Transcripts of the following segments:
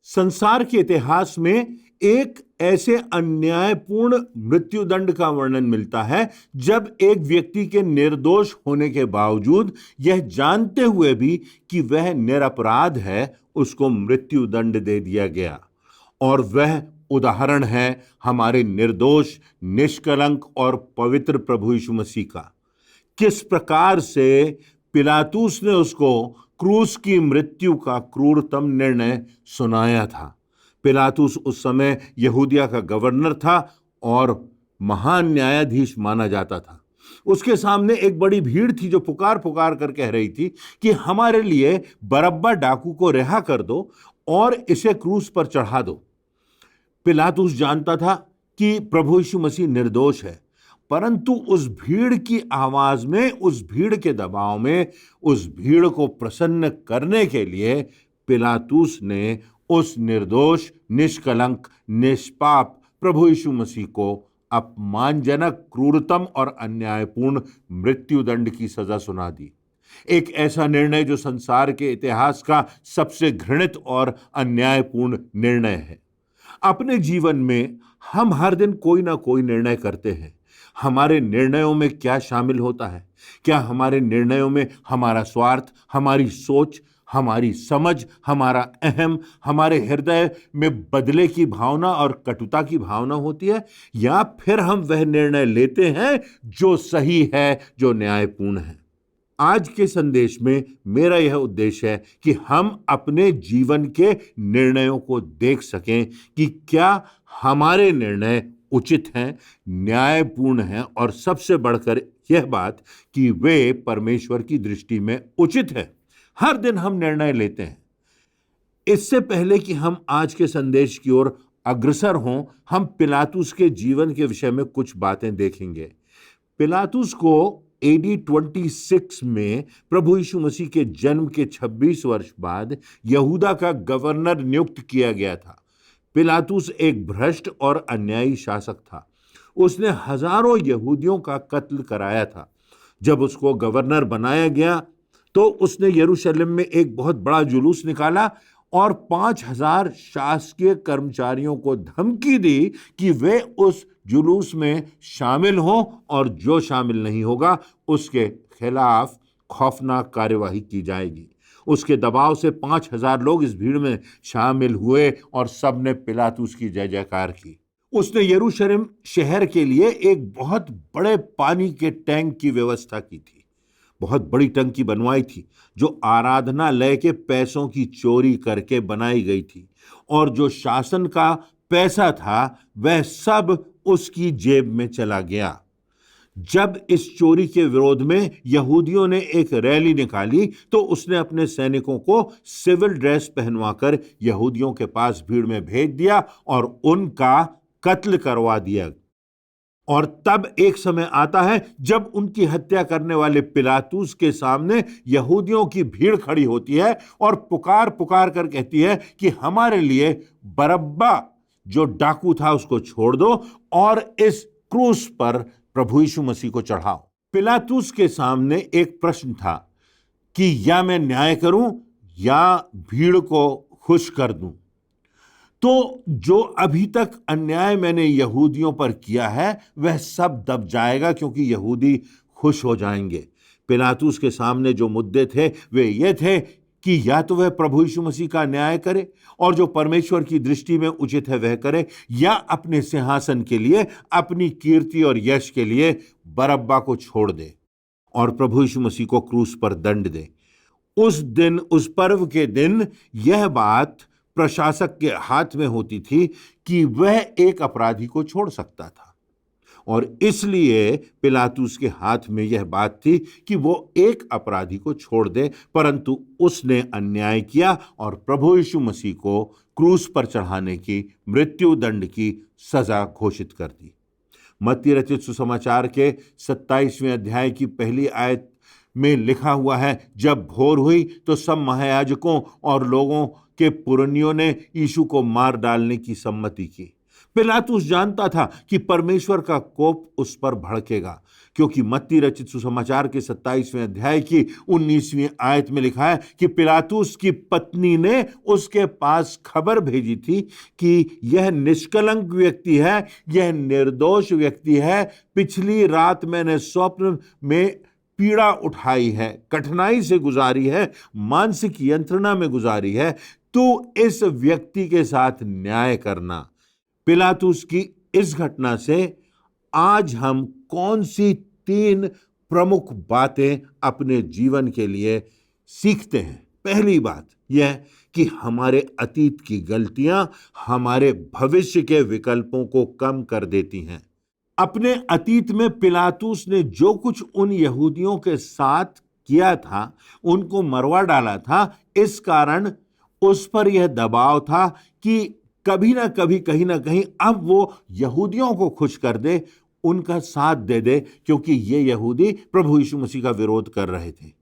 संसार के इतिहास में एक ऐसे अन्यायपूर्ण मृत्युदंड का वर्णन मिलता है जब एक व्यक्ति के निर्दोष होने के बावजूद यह जानते हुए भी कि वह निरपराध है, उसको मृत्युदंड दे दिया गया। और वह उदाहरण है हमारे निर्दोष, निष्कलंक और पवित्र प्रभु यीशु मसीह का। किस प्रकार से पिलातुस ने उसको क्रूस की मृत्यु का क्रूरतम निर्णय सुनाया था। पिलातुस उस समय यहूदिया का गवर्नर था और महान न्यायाधीश माना जाता था। उसके सामने एक बड़ी भीड़ थी जो पुकार पुकार कर कह रही थी कि हमारे लिए बरअब्बा डाकू को रिहा कर दो और इसे क्रूस पर चढ़ा दो। पिलातुस जानता था कि प्रभु यीशु मसीह निर्दोष है, परंतु उस भीड़ की आवाज में, उस भीड़ के दबाव में, उस भीड़ को प्रसन्न करने के लिए पिलातुस ने उस निर्दोष, निष्कलंक, निष्पाप प्रभु यीशु मसीह को अपमानजनक, क्रूरतम और अन्यायपूर्ण मृत्युदंड की सजा सुना दी। एक ऐसा निर्णय जो संसार के इतिहास का सबसे घृणित और अन्यायपूर्ण निर्णय है। अपने जीवन में हम हर दिन कोई ना कोई निर्णय करते हैं। हमारे निर्णयों में क्या शामिल होता है? क्या हमारे निर्णयों में हमारा स्वार्थ, हमारी सोच, हमारी समझ, हमारा अहम, हमारे हृदय में बदले की भावना और कटुता की भावना होती है, या फिर हम वह निर्णय लेते हैं जो सही है, जो न्यायपूर्ण है? आज के संदेश में मेरा यह उद्देश्य है कि हम अपने जीवन के निर्णयों को देख सकें कि क्या हमारे निर्णय उचित हैं, न्यायपूर्ण हैं, और सबसे बढ़कर यह बात कि वे परमेश्वर की दृष्टि में उचित है। हर दिन हम निर्णय लेते हैं। इससे पहले कि हम आज के संदेश की ओर अग्रसर हों, हम पिलातुस के जीवन के विषय में कुछ बातें देखेंगे। पिलातुस को AD 26 में प्रभु यीशु मसीह के जन्म के 26 वर्ष बाद यहूदा का गवर्नर नियुक्त किया गया था। पिलातुस एक भ्रष्ट और अन्यायी शासक था। उसने हजारों यहूदियों का कत्ल कराया था। जब उसको गवर्नर बनाया गया तो उसने यरूशलेम में एक बहुत बड़ा जुलूस निकाला और 5000 शासकीय कर्मचारियों को धमकी दी कि वे उस जुलूस में शामिल हों और जो शामिल नहीं होगा उसके खिलाफ खौफनाक कार्यवाही की जाएगी। उसके दबाव से 5000 लोग इस भीड़ में शामिल हुए और सबने पिलातुस की जय जयकार की। उसने यरूशलेम शहर के लिए एक बहुत बड़े पानी के टैंक की व्यवस्था की थी। बहुत बड़ी टंकी बनवाई थी जो आराधनालय के पैसों की चोरी करके बनाई गई थी, और जो शासन का पैसा था वह सब उसकी जेब में चला गया। जब इस चोरी के विरोध में यहूदियों ने एक रैली निकाली तो उसने अपने सैनिकों को सिविल ड्रेस पहनवाकर यहूदियों के पास भीड़ में भेज दिया और उनका कत्ल करवा दिया। और तब एक समय आता है जब उनकी हत्या करने वाले पिलातुस के सामने यहूदियों की भीड़ खड़ी होती है और पुकार पुकार कर कहती है कि हमारे लिए बरअब्बा जो डाकू था उसको छोड़ दो और इस क्रूस पर प्रभु यीशु मसीह को चढ़ाओ। पिलातुस के सामने एक प्रश्न था कि या मैं न्याय करूं या भीड़ को खुश कर दूं। तो जो अभी तक अन्याय मैंने यहूदियों पर किया है वह सब दब जाएगा, क्योंकि यहूदी खुश हो जाएंगे। पिलातुस के सामने जो मुद्दे थे वे ये थे कि या तो वह प्रभु यीशु मसीह का न्याय करे और जो परमेश्वर की दृष्टि में उचित है वह करे, या अपने सिंहासन के लिए, अपनी कीर्ति और यश के लिए बरअब्बा को छोड़ दे और प्रभु यीशु मसीह को क्रूस पर दंड दे। उस दिन, उस पर्व के दिन यह बात प्रशासक के हाथ में होती थी कि वह एक अपराधी को छोड़ सकता था, और इसलिए पिलातुस के हाथ में यह बात थी कि वो एक अपराधी को छोड़ दे, परंतु उसने अन्याय किया और प्रभु यीशु मसीह को क्रूस पर चढ़ाने की, मृत्युदंड की सजा घोषित कर दी। मत्ती रचित सुसमाचार के 27वें अध्याय की पहली आयत में लिखा हुआ है, जब भोर हुई तो सब महायाजकों और लोगों के पुरनियों ने यीशु को मार डालने की सम्मति की। पिलातुस जानता था कि परमेश्वर का कोप उस पर भड़केगा, क्योंकि मत्ती रचित सुसमाचार के 27वें अध्याय की 19वीं आयत में लिखा है कि पिलातुस की पत्नी ने उसके पास खबर भेजी थी कि यह निष्कलंक व्यक्ति है, यह निर्दोष व्यक्ति है। पिछली रात मैंने स्वप्न में पीड़ा उठाई है, कठिनाई से गुजारी है, मानसिक यंत्रणा में गुजारी है। तू इस व्यक्ति के साथ न्याय करना। पिलातुस की इस घटना से आज हम कौन सी 3 प्रमुख बातें अपने जीवन के लिए सीखते हैं? पहली बात यह कि हमारे अतीत की गलतियां हमारे भविष्य के विकल्पों को कम कर देती हैं। अपने अतीत में पिलातुस ने जो कुछ उन यहूदियों के साथ किया था, उनको मरवा डाला था, इस कारण उस पर यह दबाव था कि कभी ना कभी, कहीं ना कहीं अब वो यहूदियों को खुश कर दे, उनका साथ दे दे, क्योंकि ये यहूदी प्रभु यीशु मसीह का विरोध कर रहे थे।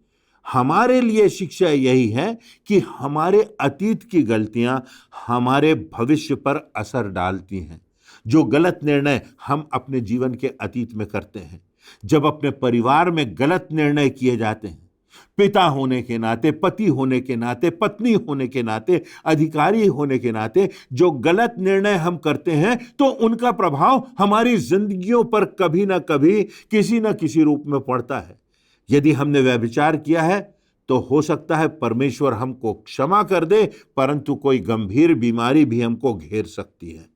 हमारे लिए शिक्षा यही है कि हमारे अतीत की गलतियां हमारे भविष्य पर असर डालती हैं। जो गलत निर्णय हम अपने जीवन के अतीत में करते हैं, जब अपने परिवार में गलत निर्णय किए जाते हैं, पिता होने के नाते, पति होने के नाते, पत्नी होने के नाते, अधिकारी होने के नाते जो गलत निर्णय हम करते हैं, तो उनका प्रभाव हमारी जिंदगियों पर कभी ना कभी, किसी ना किसी रूप में पड़ता है। यदि हमने व्यभिचार किया है तो हो सकता है परमेश्वर हमको क्षमा कर दे, परंतु कोई गंभीर बीमारी भी हमको घेर सकती है।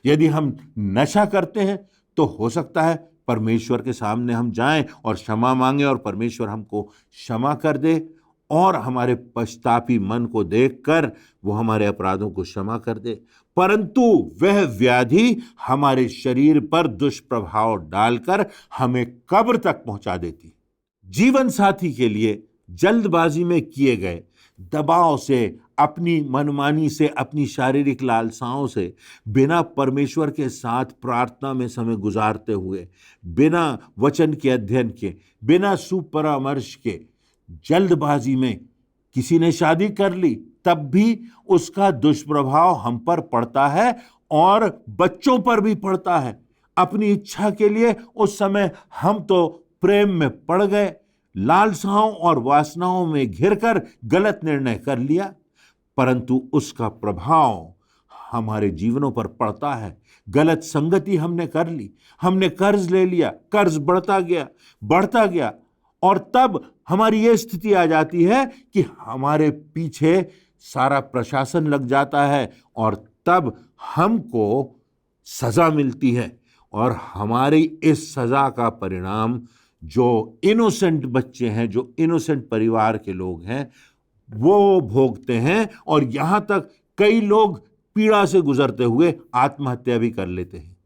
यदि हम नशा करते हैं तो हो सकता है परमेश्वर के सामने हम जाएं और क्षमा मांगें और परमेश्वर हमको क्षमा कर दे और हमारे पश्चातापी मन को देखकर वो हमारे अपराधों को क्षमा कर दे। परंतु वह व्याधि हमारे शरीर पर दुष्प्रभाव डालकर हमें कब्र तक पहुंचा देती। जीवन साथी के लिए जल्दबाजी में किए गए दबाव से, अपनी मनमानी से, अपनी शारीरिक लालसाओं से, बिना परमेश्वर के साथ प्रार्थना में समय गुजारते हुए, बिना वचन के अध्ययन के, बिना सुपरामर्श के, जल्दबाजी में किसी ने शादी कर ली, तब भी उसका दुष्प्रभाव हम पर पड़ता है और बच्चों पर भी पड़ता है। अपनी इच्छा के लिए उस समय हम तो प्रेम में पड़ गए, लालसाओं और वासनाओं में घिरकर गलत निर्णय कर लिया, परंतु उसका प्रभाव हमारे जीवनों पर पड़ता है। गलत संगति हमने कर ली, हमने कर्ज ले लिया, कर्ज बढ़ता गया और तब हमारी ये स्थिति आ जाती है कि हमारे पीछे सारा प्रशासन लग जाता है और तब हमको सजा मिलती है और हमारी इस सजा का परिणाम जो इनोसेंट बच्चे हैं, जो इनोसेंट परिवार के लोग हैं, वो भोगते हैं और यहां तक कई लोग पीड़ा से गुजरते हुए आत्महत्या भी कर लेते हैं।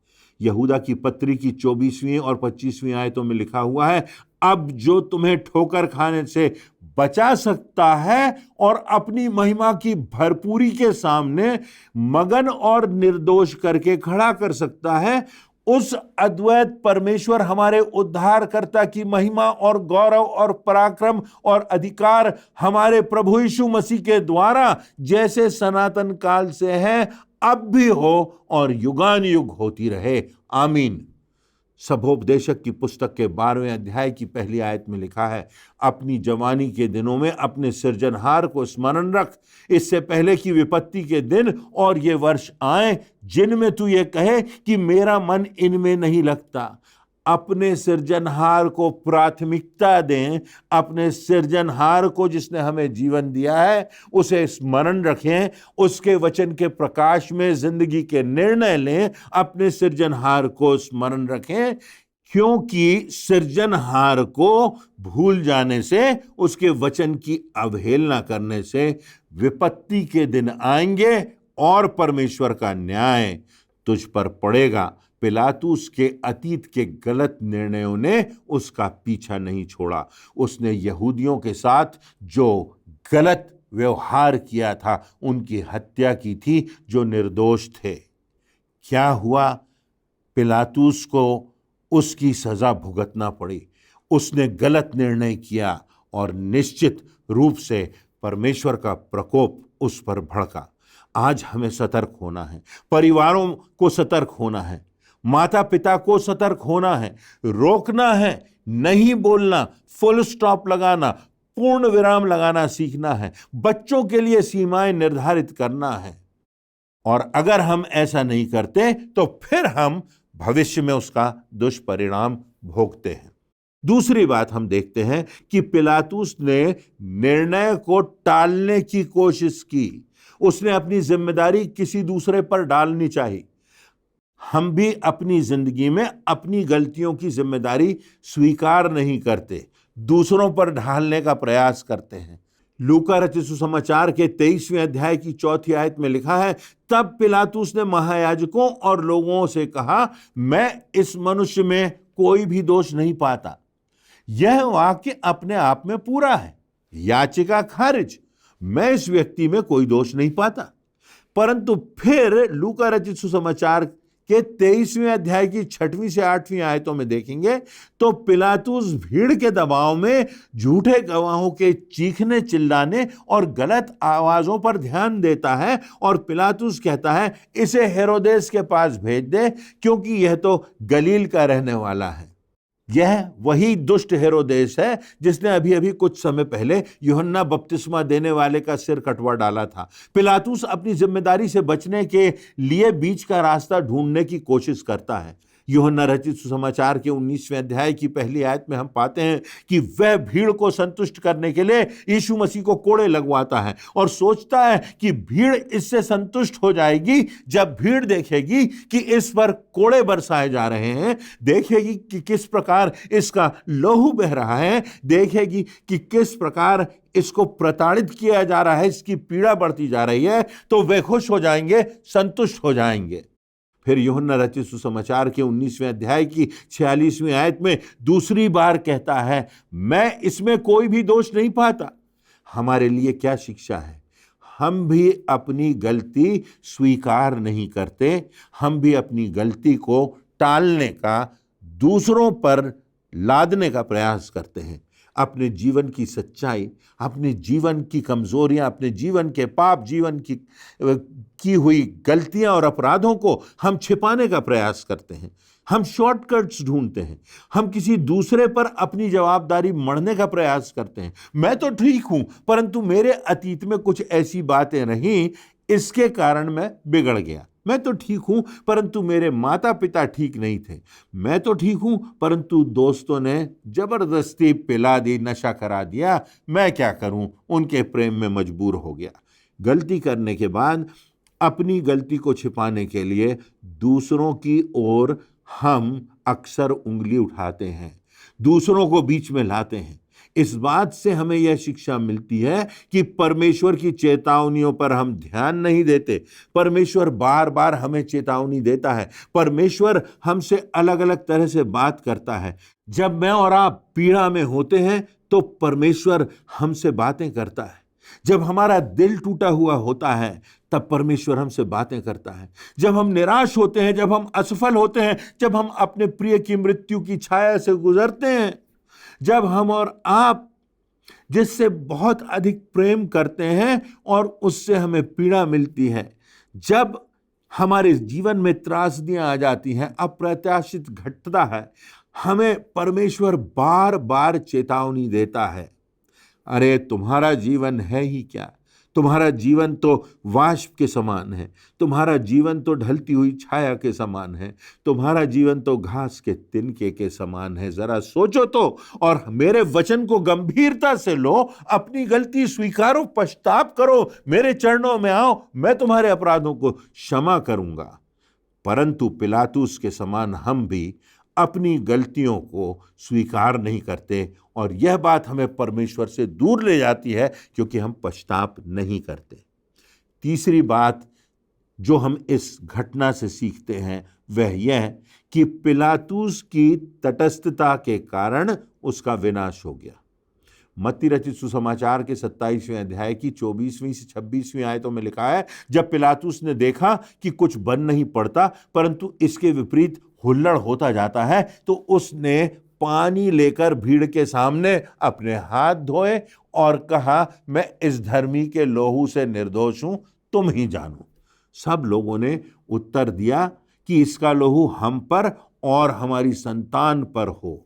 यहूदा की पत्री की 24वीं और 25वीं आयतों में लिखा हुआ है, अब जो तुम्हें ठोकर खाने से बचा सकता है और अपनी महिमा की भरपूरी के सामने मगन और निर्दोष करके खड़ा कर सकता है, उस अद्वैत परमेश्वर हमारे उद्धारकर्ता की महिमा और गौरव और पराक्रम और अधिकार हमारे प्रभु यीशु मसीह के द्वारा जैसे सनातन काल से है, अब भी हो और युगान युग होती रहे। आमीन। सभोपदेशक की पुस्तक के 12वें अध्याय की पहली आयत में लिखा है, अपनी जवानी के दिनों में अपने सृजनहार को स्मरण रख, इससे पहले कि विपत्ति के दिन और ये वर्ष आए जिनमें तू ये कहे कि मेरा मन इनमें नहीं लगता। अपने सृजनहार को प्राथमिकता दें, अपने सृजनहार को जिसने हमें जीवन दिया है उसे स्मरण रखें, उसके वचन के प्रकाश में जिंदगी के निर्णय लें, अपने सृजनहार को स्मरण रखें, क्योंकि सृजनहार को भूल जाने से, उसके वचन की अवहेलना करने से विपत्ति के दिन आएंगे और परमेश्वर का न्याय तुझ पर पड़ेगा। पिलातुस के अतीत के गलत निर्णयों ने उसका पीछा नहीं छोड़ा। उसने यहूदियों के साथ जो गलत व्यवहार किया था, उनकी हत्या की थी जो निर्दोष थे। क्या हुआ? पिलातुस को उसकी सजा भुगतना पड़ी। उसने गलत निर्णय किया और निश्चित रूप से परमेश्वर का प्रकोप उस पर भड़का। आज हमें सतर्क होना है, परिवारों को सतर्क होना है, माता पिता को सतर्क होना है, रोकना है, नहीं बोलना, फुल स्टॉप लगाना, पूर्ण विराम लगाना सीखना है, बच्चों के लिए सीमाएं निर्धारित करना है। और अगर हम ऐसा नहीं करते तो फिर हम भविष्य में उसका दुष्परिणाम भोगते हैं। दूसरी बात हम देखते हैं कि पिलातुस ने निर्णय को टालने की कोशिश की। उसने अपनी जिम्मेदारी किसी दूसरे पर डालनी चाहिए। हम भी अपनी जिंदगी में अपनी गलतियों की जिम्मेदारी स्वीकार नहीं करते, दूसरों पर ढालने का प्रयास करते हैं। लूका रचित सुसमाचार के 23वें अध्याय की 4थी आयत में लिखा है, तब पिलातुस ने महायाजकों और लोगों से कहा, मैं इस मनुष्य में कोई भी दोष नहीं पाता। यह वाक्य अपने आप में पूरा है, याचिका खारिज, मैं इस व्यक्ति में कोई दोष नहीं पाता। परंतु फिर लूका रचित सुसमाचार के 23वें अध्याय की 6वीं से 8वीं आयतों में देखेंगे तो पिलातुस भीड़ के दबाव में झूठे गवाहों के चीखने, चिल्लाने और गलत आवाजों पर ध्यान देता है और पिलातुस कहता है, इसे हेरोदेस के पास भेज दे, क्योंकि यह तो गलील का रहने वाला है। यह वही दुष्ट हेरोदेस है जिसने अभी अभी कुछ समय पहले यूहन्ना बपतिस्मा देने वाले का सिर कटवा डाला था। पिलातुस अपनी जिम्मेदारी से बचने के लिए बीच का रास्ता ढूंढने की कोशिश करता है। यूहन्ना रचित सुसमाचार के 19वें अध्याय की पहली आयत में हम पाते हैं कि वह भीड़ को संतुष्ट करने के लिए यीशु मसीह को कोड़े लगवाता है और सोचता है कि भीड़ इससे संतुष्ट हो जाएगी। जब भीड़ देखेगी कि इस पर कोड़े बरसाए जा रहे हैं, देखेगी कि किस प्रकार इसका लहू बह रहा है, देखेगी कि किस प्रकार इसको प्रताड़ित किया जा रहा है, इसकी पीड़ा बढ़ती जा रही है, तो वे खुश हो जाएंगे, संतुष्ट हो जाएंगे। फिर यूहन्ना रचित सुसमाचार के 19वें अध्याय की 46वीं आयत में दूसरी बार कहता है, मैं इसमें कोई भी दोष नहीं पाता। हमारे लिए क्या शिक्षा है? हम भी अपनी गलती स्वीकार नहीं करते, हम भी अपनी गलती को टालने का, दूसरों पर लादने का प्रयास करते हैं। अपने जीवन की सच्चाई, अपने जीवन की कमजोरियां, अपने जीवन के पाप, जीवन की हुई गलतियां और अपराधों को हम छिपाने का प्रयास करते हैं। हम शॉर्टकट्स ढूंढते हैं, हम किसी दूसरे पर अपनी जवाबदारी मढ़ने का प्रयास करते हैं। मैं तो ठीक हूं, परंतु मेरे अतीत में कुछ ऐसी बातें रहीं, इसके कारण मैं बिगड़ गया। मैं तो ठीक हूं, परंतु मेरे माता पिता ठीक नहीं थे। मैं तो ठीक हूं, परंतु दोस्तों ने जबरदस्ती पिला दी, नशा करा दिया। मैं क्या करूं, उनके प्रेम में मजबूर हो गया। गलती करने के बाद अपनी गलती को छिपाने के लिए दूसरों की ओर हम अक्सर उंगली उठाते हैं, दूसरों को बीच में लाते हैं। इस बात से हमें यह शिक्षा मिलती है कि परमेश्वर की चेतावनियों पर हम ध्यान नहीं देते। परमेश्वर बार बार हमें चेतावनी देता है, परमेश्वर हमसे अलग अलग तरह से बात करता है। जब मैं और आप पीड़ा में होते हैं तो परमेश्वर हमसे बातें करता है। जब हमारा दिल टूटा हुआ होता है तब परमेश्वर हमसे बातें करता है। जब हम निराश होते हैं, जब हम असफल होते हैं, जब हम अपने प्रिय की मृत्यु की छाया से गुजरते हैं, जब हम और आप जिससे बहुत अधिक प्रेम करते हैं और उससे हमें पीड़ा मिलती है, जब हमारे जीवन में त्रासदियां आ जाती हैं, अप्रत्याशित घटता है, हमें परमेश्वर बार बार चेतावनी देता है, अरे तुम्हारा जीवन है ही क्या, तुम्हारा जीवन तो वाष्प के समान है, तुम्हारा जीवन तो ढलती हुई छाया के समान है, तुम्हारा जीवन तो घास के तिनके के समान है। जरा सोचो तो और मेरे वचन को गंभीरता से लो, अपनी गलती स्वीकारो, पश्चाताप करो, मेरे चरणों में आओ, मैं तुम्हारे अपराधों को क्षमा करूंगा। परंतु पिलातुस के समान हम भी अपनी गलतियों को स्वीकार नहीं करते और यह बात हमें परमेश्वर से दूर ले जाती है क्योंकि हम पश्चाताप नहीं करते। तीसरी बात जो हम इस घटना से सीखते हैं वह यह कि पिलातुस की तटस्थता के कारण उसका विनाश हो गया। मत्ती रचित सुसमाचार के 27वें अध्याय की 24वीं से 26वीं आयतों में लिखा है, जब पिलातुस ने देखा कि कुछ बन नहीं पड़ता परंतु इसके विपरीत हुल्लड़ होता जाता है, तो उसने पानी लेकर भीड़ के सामने अपने हाथ धोए और कहा, मैं इस धर्मी के लोहू से निर्दोष हूं, तुम ही जानो। सब लोगों ने उत्तर दिया कि इसका लहू हम पर और हमारी संतान पर हो।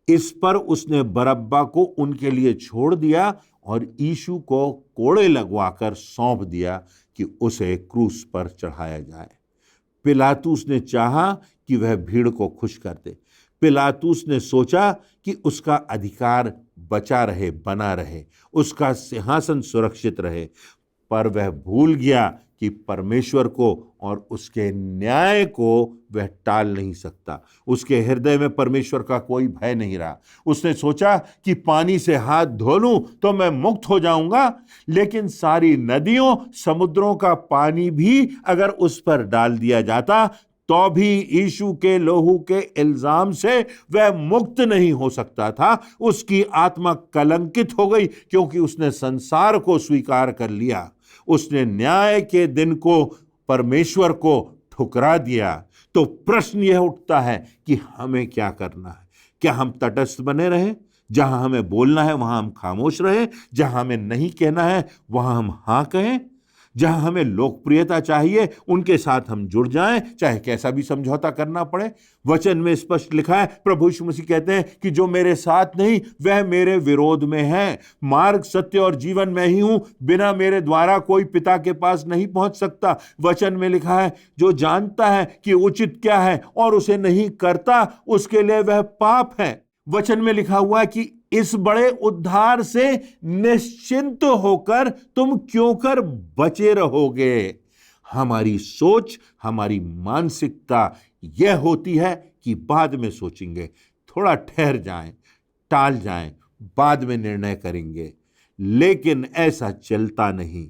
इस पर उसने बरअब्बा को उनके लिए छोड़ दिया और यीशु को कोड़े लगवाकर सौंप दिया कि उसे क्रूस पर चढ़ाया जाए। पिलातुस ने चाहा कि वह भीड़ को खुश कर दे। पिलातुस ने सोचा कि उसका अधिकार बचा रहे, बना रहे, उसका सिंहासन सुरक्षित रहे, पर वह भूल गया कि परमेश्वर को और उसके न्याय को वह टाल नहीं सकता। उसके हृदय में परमेश्वर का कोई भय नहीं रहा। उसने सोचा कि पानी से हाथ धो लूं तो मैं मुक्त हो जाऊंगा, लेकिन सारी नदियों, समुद्रों का पानी भी अगर उस पर डाल दिया जाता तो भी यीशु के लहू के इल्जाम से वह मुक्त नहीं हो सकता था। उसकी आत्मा कलंकित हो गई क्योंकि उसने संसार को स्वीकार कर लिया। उसने न्याय के दिन को, परमेश्वर को ठुकरा दिया। तो प्रश्न यह उठता है कि हमें क्या करना है? क्या हम तटस्थ बने रहें? जहां हमें बोलना है वहां हम खामोश रहें, जहां हमें नहीं कहना है वहां हम हां कहें, जहां हमें लोकप्रियता चाहिए उनके साथ हम जुड़ जाएं, चाहे कैसा भी समझौता करना पड़े? वचन में स्पष्ट लिखा है, प्रभु यीशु मसीह कहते हैं कि जो मेरे साथ नहीं वह मेरे विरोध में है। मार्ग, सत्य और जीवन मैं ही हूं, बिना मेरे द्वारा कोई पिता के पास नहीं पहुंच सकता। वचन में लिखा है, जो जानता है कि उचित क्या है और उसे नहीं करता, उसके लिए वह पाप है। वचन में लिखा हुआ है कि इस बड़े उद्धार से निश्चिंत होकर तुम क्यों कर बचे रहोगे? हमारी सोच, हमारी मानसिकता यह होती है कि बाद में सोचेंगे, थोड़ा ठहर जाएं, टाल जाएं, बाद में निर्णय करेंगे। लेकिन ऐसा चलता नहीं।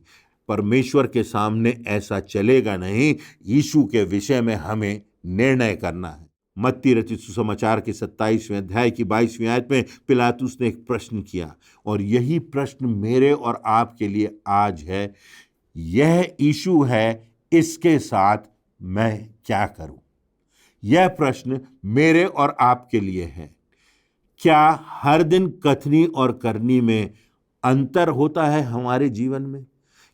परमेश्वर के सामने ऐसा चलेगा नहीं। यीशु के विषय में हमें निर्णय करना है। मत्ती रचित सुसमाचार के 27वें अध्याय की 22वीं आयत में पिलातुस ने एक प्रश्न किया, और यही प्रश्न मेरे और आपके लिए आज है। यह यीशु है, इसके साथ मैं क्या करूं? यह प्रश्न मेरे और आपके लिए है। क्या हर दिन कथनी और करनी में अंतर होता है हमारे जीवन में?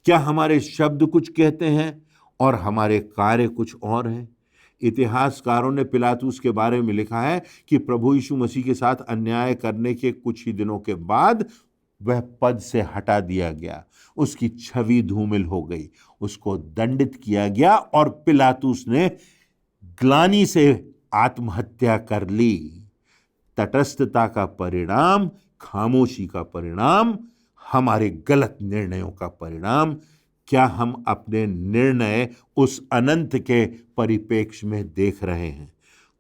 क्या हमारे शब्द कुछ कहते हैं और हमारे कार्य कुछ और हैं? इतिहासकारों ने पिलातुस के बारे में लिखा है कि प्रभु यीशु मसीह के साथ अन्याय करने के कुछ ही दिनों के बाद वह पद से हटा दिया गया, उसकी छवि धूमिल हो गई, उसको दंडित किया गया और पिलातुस ने ग्लानि से आत्महत्या कर ली। तटस्थता का परिणाम, खामोशी का परिणाम, हमारे गलत निर्णयों का परिणाम। क्या हम अपने निर्णय उस अनंत के परिप्रेक्ष्य में देख रहे हैं?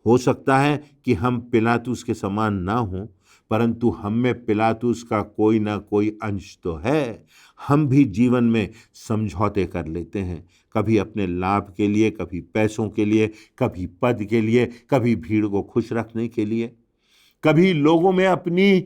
हो सकता है कि हम पिलातुस के समान ना हों, परंतु हम में पिलातुस का कोई ना कोई अंश तो है। हम भी जीवन में समझौते कर लेते हैं, कभी अपने लाभ के लिए, कभी पैसों के लिए, कभी पद के लिए, कभी भीड़ को खुश रखने के लिए, कभी लोगों में अपनी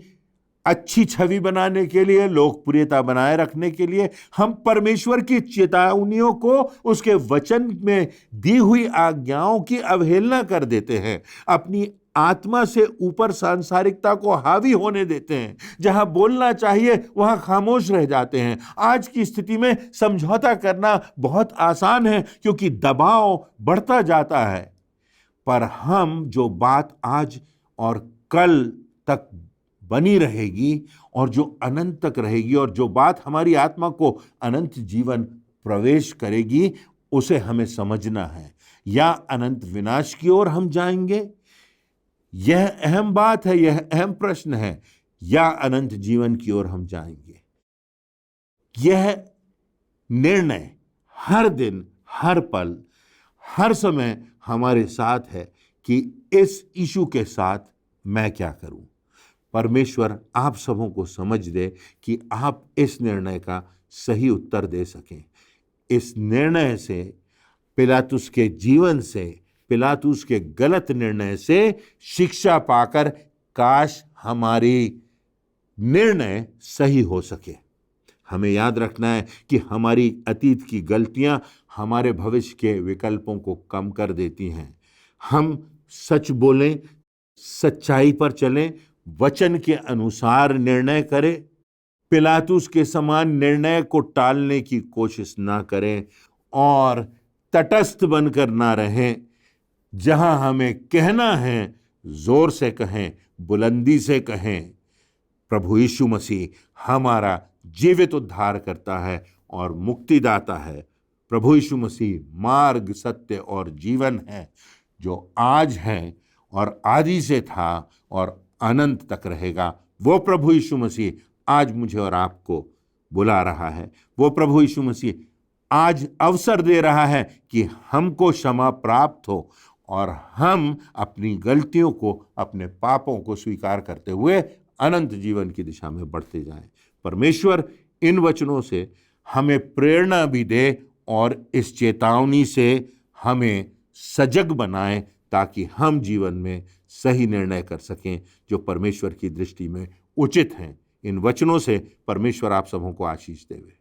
अच्छी छवि बनाने के लिए, लोकप्रियता बनाए रखने के लिए। हम परमेश्वर की चेतावनियों को, उसके वचन में दी हुई आज्ञाओं की अवहेलना कर देते हैं, अपनी आत्मा से ऊपर सांसारिकता को हावी होने देते हैं। जहां बोलना चाहिए वहां खामोश रह जाते हैं। आज की स्थिति में समझौता करना बहुत आसान है क्योंकि दबाव बढ़ता जाता है, पर हम जो बात आज और कल तक बनी रहेगी और जो अनंत तक रहेगी, और जो बात हमारी आत्मा को अनंत जीवन प्रवेश करेगी, उसे हमें समझना है। या अनंत विनाश की ओर हम जाएंगे, यह अहम बात है, यह अहम प्रश्न है, या अनंत जीवन की ओर हम जाएंगे। यह निर्णय हर दिन, हर पल, हर समय हमारे साथ है कि इस यीशु के साथ मैं क्या करूं। परमेश्वर आप सबों को समझ दे कि आप इस निर्णय का सही उत्तर दे सकें। इस निर्णय से, पिलातुस के जीवन से, पिलातुस के गलत निर्णय से शिक्षा पाकर काश हमारी निर्णय सही हो सके। हमें याद रखना है कि हमारी अतीत की गलतियां हमारे भविष्य के विकल्पों को कम कर देती हैं। हम सच बोलें, सच्चाई पर चलें, वचन के अनुसार निर्णय करें, पिलातुस के समान निर्णय को टालने की कोशिश ना करें और तटस्थ बनकर ना रहें। जहां हमें कहना है जोर से कहें, बुलंदी से कहें। प्रभु यीशु मसीह हमारा जीवित उद्धार करता है और मुक्तिदाता है। प्रभु यीशु मसीह मार्ग, सत्य और जीवन है, जो आज है और आदि से था और अनंत तक रहेगा। वो प्रभु यीशु मसीह आज मुझे और आपको बुला रहा है। वो प्रभु यीशु मसीह आज अवसर दे रहा है कि हमको क्षमा प्राप्त हो और हम अपनी गलतियों को, अपने पापों को स्वीकार करते हुए अनंत जीवन की दिशा में बढ़ते जाएं। परमेश्वर इन वचनों से हमें प्रेरणा भी दे और इस चेतावनी से हमें सजग बनाए, ताकि हम जीवन में सही निर्णय कर सकें जो परमेश्वर की दृष्टि में उचित हैं। इन वचनों से परमेश्वर आप सबों को आशीष देवे।